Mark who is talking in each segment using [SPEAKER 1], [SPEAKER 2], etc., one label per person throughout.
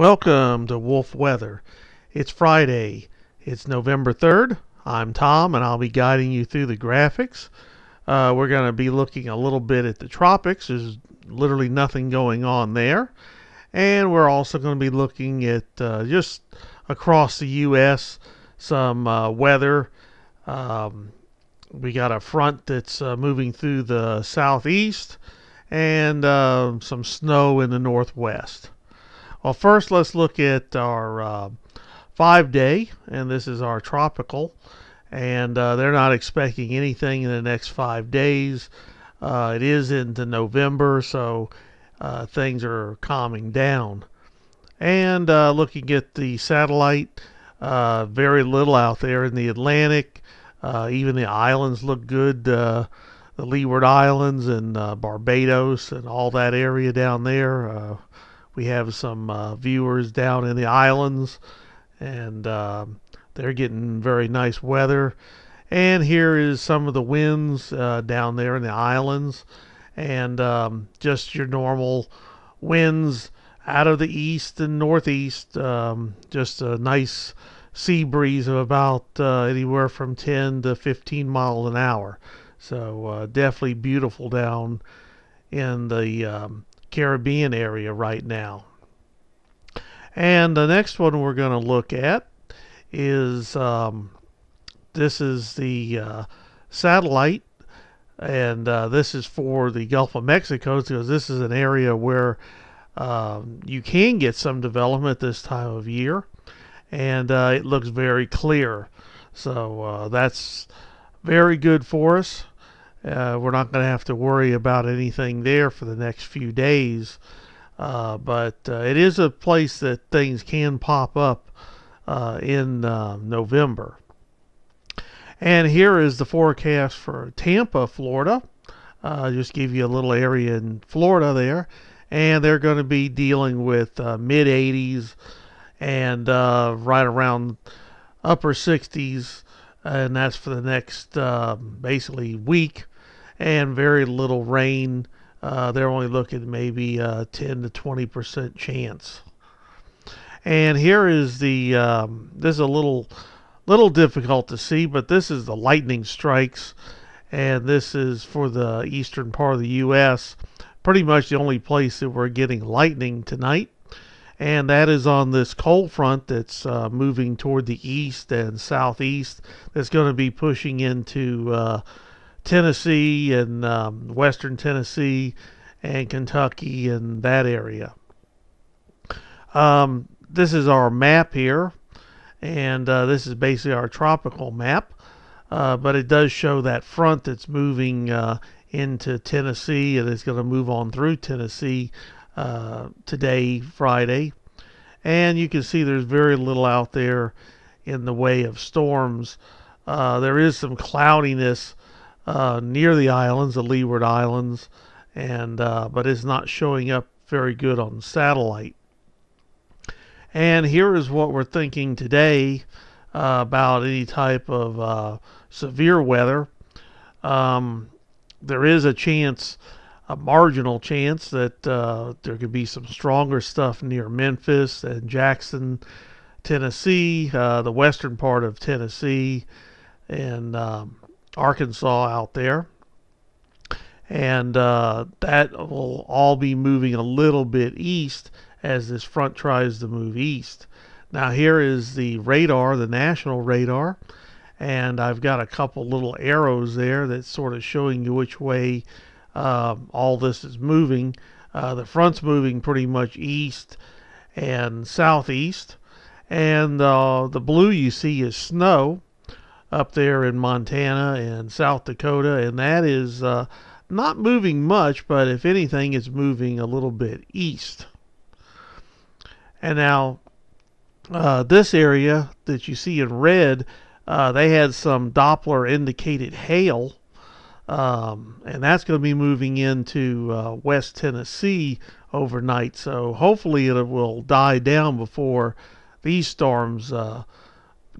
[SPEAKER 1] Welcome to Wolf Weather. It's Friday. It's November 3rd. I'm Tom, and I'll be guiding you through the graphics. We're going to be looking a little bit at the tropics. There's literally nothing going on there. And we're also going to be looking at just across the U.S. some weather. We got a front that's moving through the southeast and some snow in the northwest. Well, first let's look at our 5-day, and this is our tropical, and they're not expecting anything in the next 5 days. It is into November, so things are calming down. And looking at the satellite, very little out there in the Atlantic. Even the islands look good, the Leeward Islands and Barbados and all that area down there. We have some viewers down in the islands, and they're getting very nice weather. And here is some of the winds down there in the islands, and just your normal winds out of the east and northeast. Just a nice sea breeze of about anywhere from 10 to 15 miles an hour. So definitely beautiful down in the Caribbean area right now. And the next one we're going to look at is this is the satellite, and this is for the Gulf of Mexico, because this is an area where you can get some development this time of year, and it looks very clear. So that's very good for us. We're not going to have to worry about anything there for the next few days. But it is a place that things can pop up in November. And here is the forecast for Tampa, Florida. Just give you a little area in Florida there. And they're going to be dealing with mid-80s and right around upper 60s. And that's for the next basically week. And very little rain. They're only looking at maybe 10 to 20% chance. And here is the this is a little difficult to see, but this is the lightning strikes, and this is for the eastern part of the U.S. Pretty much the only place that we're getting lightning tonight, and that is on this cold front that's moving toward the east and southeast. That's going to be pushing into Tennessee and western Tennessee and Kentucky and that area. This is our map here, and this is basically our tropical map, but it does show that front that's moving into Tennessee, and it's going to move on through Tennessee today, Friday. And you can see there's very little out there in the way of storms. There is some cloudiness near the islands, the Leeward Islands, and but it's not showing up very good on satellite. And here is what we're thinking today about any type of severe weather. There is a chance, a marginal chance, that there could be some stronger stuff near Memphis and Jackson, Tennessee, the western part of Tennessee, and Arkansas out there. And that will all be moving a little bit east as this front tries to move east. Now here is the radar, the national radar, and I've got a couple little arrows there that's sort of showing you which way all this is moving. The front's moving pretty much east and southeast, and the blue you see is snow up there in Montana and South Dakota, and that is not moving much, but if anything, it's moving a little bit east. And now this area that you see in red, they had some Doppler indicated hail, and that's going to be moving into West Tennessee overnight. So hopefully it will die down before these storms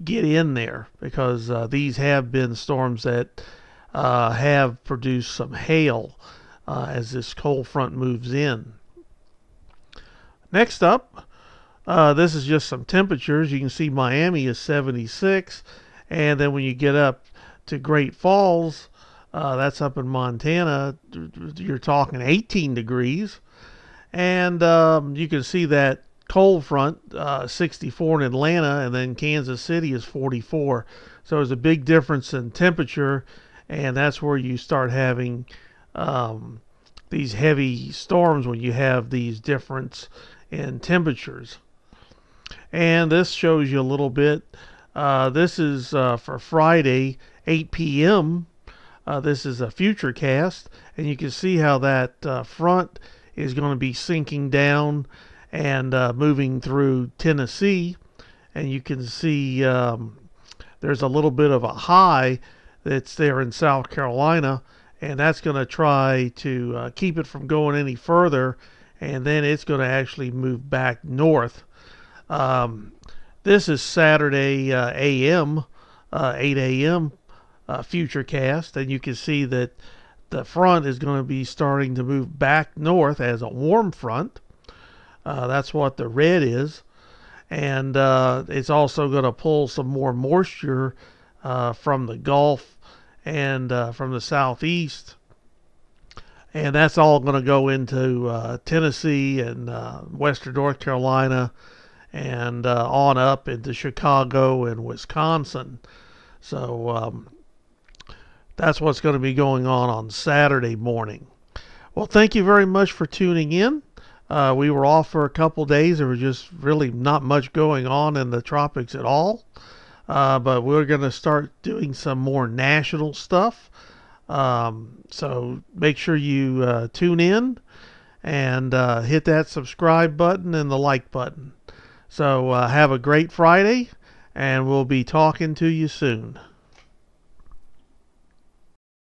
[SPEAKER 1] get in there, because these have been storms that have produced some hail as this cold front moves in. Next up, This is just some temperatures. You can see Miami is 76, and then when you get up to Great Falls, that's up in Montana, you're talking 18 degrees. And you can see that cold front, 64 in Atlanta, and then Kansas City is 44. So there's a big difference in temperature, and that's where you start having these heavy storms when you have these difference in temperatures. And this shows you a little bit. This is for Friday, 8 p.m. This is a future cast, and you can see how that front is going to be sinking down and moving through Tennessee. And you can see there's a little bit of a high that's there in South Carolina, and that's going to try to keep it from going any further, and then it's going to actually move back north. This is Saturday a.m., 8 a.m. Future cast, and you can see that the front is going to be starting to move back north as a warm front. That's what the red is. And it's also going to pull some more moisture from the Gulf and from the southeast. And that's all going to go into Tennessee and western North Carolina and on up into Chicago and Wisconsin. So that's what's going to be going on Saturday morning. Well, thank you very much for tuning in. We were off for a couple days. There was just really not much going on in the tropics at all. But we're going to start doing some more national stuff. So make sure you tune in and hit that subscribe button and the like button. So have a great Friday, and we'll be talking to you soon.